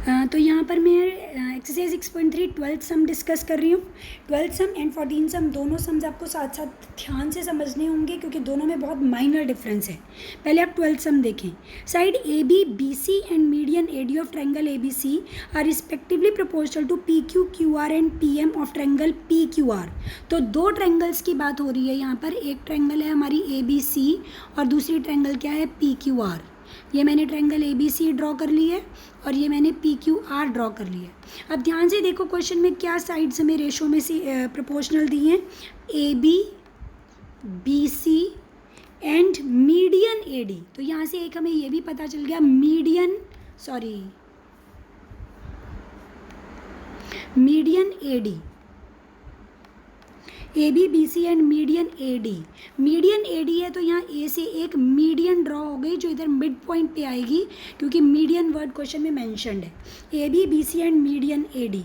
तो यहाँ पर मैं एक्सरसाइज 6.3 ट्वेल्थ सम डिस्कस कर रही हूँ। ट्वेल्थ सम एंड 14 सम दोनों सम्स आपको साथ साथ ध्यान से समझने होंगे क्योंकि दोनों में बहुत माइनर डिफरेंस है। पहले आप ट्वेल्थ सम देखें। Side A B B C and median A D of triangle A B C are respectively proportional to P Q Q R and P M of triangle P Q R. तो दो triangles की बात हो रही है यहाँ पर। एक ट्रायंगल है हमारी ए बी सी और दूसरी ट्रायंगल क्या है, पी क्यू आर। ये मैंने triangle A B C draw कर ली है और ये मैंने पी क्यू आर ड्रॉ कर लिया है। अब ध्यान से देखो क्वेश्चन में क्या साइड्स हमें रेशो में से प्रोपोर्शनल दी हैं, A B B C and median A D. तो यहाँ से एक हमें ये भी पता चल गया median A D, A B B C and median A D. Median A D है तो यहाँ ए से एक मीडियन ड्रॉ हो गई जो इधर मिड पॉइंट पे आएगी क्योंकि मीडियन वर्ड क्वेश्चन में मेंशन्ड है। A B B C and median A D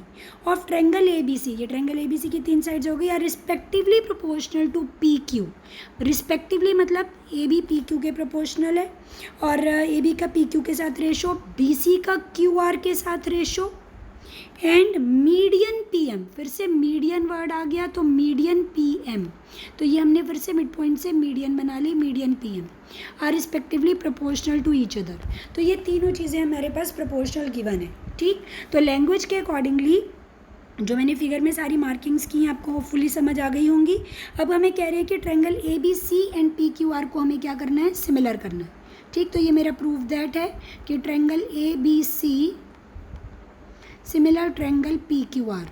of triangle A B C. ये ट्रायंगल ए बी सी की तीन साइड्स हो गई are respectively proportional to P Q. Respectively मतलब ए बी पी क्यू के proportional है और ए बी का पी क्यू के साथ रेशो, बी सी का क्यू आर के साथ ratio and median P M. फिर से मीडियन वर्ड आ गया तो मीडियन पी एम। तो ये हमने फिर से मिड पॉइंट से मीडियन बना ली, median P M R respectively proportional to each other. तो ये तीनों चीज़ें हमारे पास प्रोपोर्शनल गिवन है। ठीक, तो लैंग्वेज के अकॉर्डिंगली जो मैंने फिगर में सारी मार्किंग्स की हैं आपको होपफुली समझ आ गई होंगी। अब हमें कह रहे हैं कि triangle A B C and P Q R को हमें क्या करना है, सिमिलर करना है। ठीक, तो ये मेरा प्रूफ दैट है कि triangle A B C similar triangle P Q R.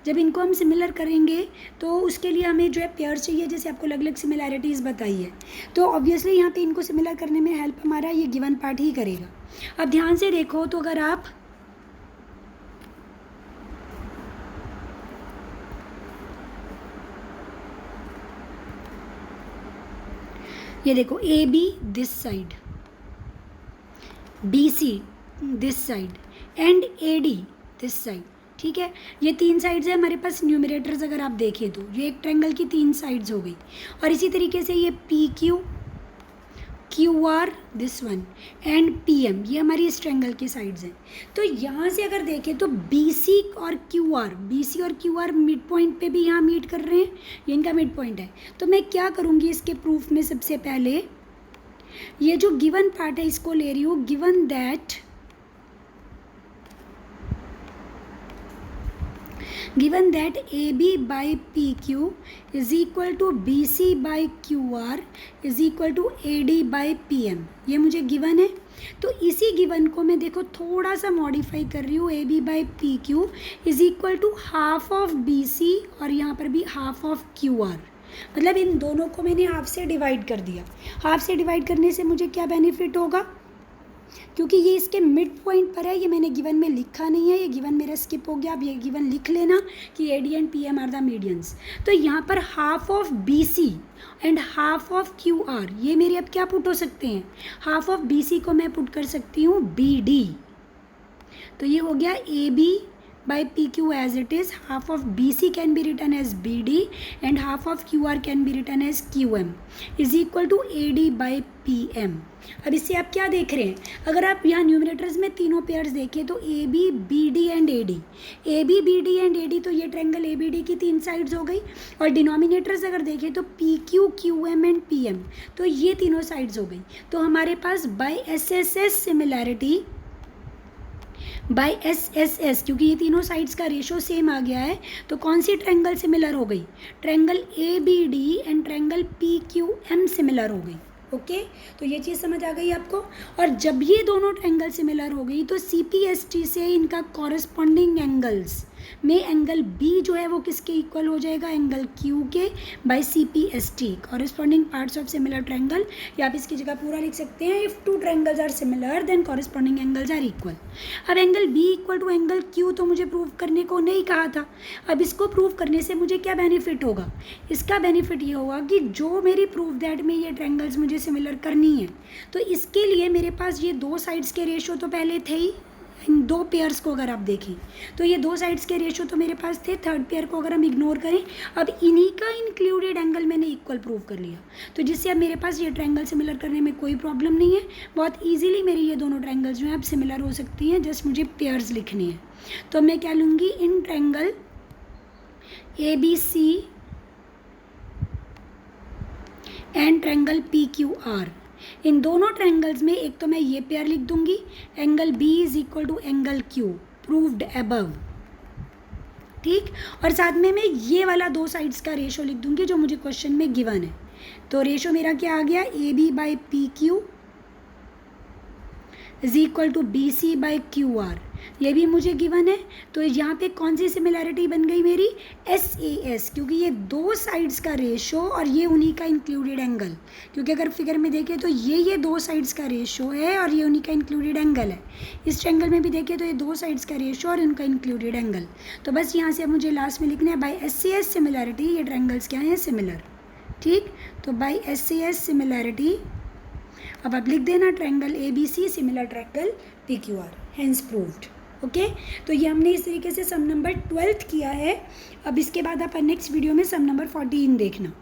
जब इनको हम सिमिलर करेंगे तो उसके लिए हमें जो है पेयर चाहिए, जैसे आपको अलग अलग सिमिलैरिटीज़ बताई है। तो ऑब्वियसली यहाँ पे इनको सिमिलर करने में हेल्प हमारा ये गिवन पार्ट ही करेगा। अब ध्यान से देखो तो अगर आप ये देखो, A B this side, B C this side and A D this side. ठीक है, ये तीन साइड्स है हमारे पास। न्यूमरेटर्स अगर आप देखें तो ये एक ट्रायंगल की तीन साइड्स हो गई और इसी तरीके से ये P Q Q R this one and P M, ये हमारी इस ट्रायंगल की साइड्स हैं। तो यहाँ से अगर देखें तो बी सी और क्यू आर मिड पॉइंट पे भी यहाँ मीट कर रहे हैं, ये इनका मिड पॉइंट है। तो मैं क्या करूँगी इसके प्रूफ में, सबसे पहले ये जो गिवन पार्ट है इसको ले रही हूँ, given that A B by P Q is equal to B C by Q R is equal to A D by P M, ये मुझे गिवन है। तो इसी गिवन को मैं देखो थोड़ा सा मॉडिफाई कर रही हूँ, A B by P Q is equal to half of B C और यहाँ पर भी हाफ ऑफ क्यू आर। मतलब इन दोनों को मैंने हाफ से डिवाइड कर दिया। हाफ से डिवाइड करने से मुझे क्या बेनिफिट होगा, क्योंकि ये इसके मिड पॉइंट पर है, ये मैंने गिवन में लिखा नहीं है, ये गिवन मेरा स्किप हो गया। अब ये गिवन लिख लेना कि A D and P M are the medians. तो यहाँ पर half of B C and half of Q R, ये मेरे अब क्या पुट हो सकते हैं, हाफ ऑफ बी सी को मैं पुट कर सकती हूँ बी डी। तो ये हो गया A B by PQ as it is, half of BC can be written as BD and half of QR can be written as QM is equal to AD by PM। अब इससे आप क्या देख रहे हैं, अगर आप यहाँ न्यूमरेटर्स में तीनों पेयर्स देखें तो AB BD and AD, AB BD and AD, तो ये ट्रायंगल ABD की तीन साइड्स हो गई। और डिनोमिनेटर्स अगर देखें तो PQ QM एंड PM, तो ये तीनों साइड्स हो गई। तो हमारे पास by SSS similarity, by SSS, क्योंकि ये तीनों साइड्स का रेशो सेम आ गया है, तो कौन सी ट्रायंगल सिमिलर हो गई, triangle ABD and triangle PQM similar हो गई। ओके, तो ये चीज़ समझ आ गई आपको। और जब ये दोनों ट्रायंगल सिमिलर हो गई तो CPST से इनका कॉरस्पॉन्डिंग एंगल्स में एंगल B जो है वो किसके इक्वल हो जाएगा, एंगल Q के by CPST, corresponding parts of similar triangle. या आप इसकी जगह पूरा लिख सकते हैं, if two triangles are similar then corresponding angles are equal. अब angle B equal to angle Q तो मुझे प्रूव करने को नहीं कहा था। अब इसको प्रूव करने से मुझे क्या बेनिफिट होगा, इसका बेनिफिट ये होगा कि जो मेरी प्रूफ दैट में ये ट्रायंगल्स मुझे सिमिलर करनी है, तो इसके लिए मेरे पास ये दो साइड्स के रेशो तो पहले थे ही इन दो पेयर्स को अगर आप देखें तो ये दो साइड्स के रेशो तो मेरे पास थे, थर्ड पेयर को अगर हम इग्नोर करें, अब इन्हीं का इंक्लूडेड एंगल मैंने इक्वल प्रूव कर लिया। तो जिससे अब मेरे पास ये ट्रायंगल सिमिलर करने में कोई प्रॉब्लम नहीं है, बहुत ईजिली मेरी ये दोनों ट्रायंगल्स जो हैं अब सिमिलर हो सकती हैं, जस्ट मुझे पेयर्स लिखनी है। तो मैं क्या लूँगी, in triangle ABC and triangle PQR, इन दोनों ट्रायंगल्स में एक तो मैं ये पेयर लिख दूंगी, angle B is equal to angle Q proved above, ठीक। और साथ में मैं ये वाला दो साइड्स का रेशो लिख दूंगी जो मुझे क्वेश्चन में गिवन है। तो रेशो मेरा क्या आ गया, AB by PQ is equal to BC by QR, ये भी मुझे गिवन है। तो यहाँ पे कौन सी सिमिलैरिटी बन गई मेरी, SAS, क्योंकि ये दो साइड्स का रेशो और ये उन्हीं का इंक्लूडेड एंगल, क्योंकि अगर फिगर में देखें तो ये दो साइड्स का रेशो है और ये उन्हीं का इंक्लूडेड एंगल है। इस ट्रायंगल में भी देखें तो ये दो साइड्स का रेशो और उनका इंक्लूडेड एंगल। तो बस यहाँ से अब मुझे लास्ट में लिखना है बाई SAS सिमिलैरिटी, ये ट्रायंगल्स क्या हैं, सिमिलर, ठीक। तो बाई SAS सिमिलैरिटी, अब आप लिख देना triangle ABC similar triangle PQR, hence proved. Okay, तो ये हमने इस तरीके से सम नंबर 12 किया है। अब इसके बाद आप नेक्स्ट वीडियो में सम नंबर 14 देखना।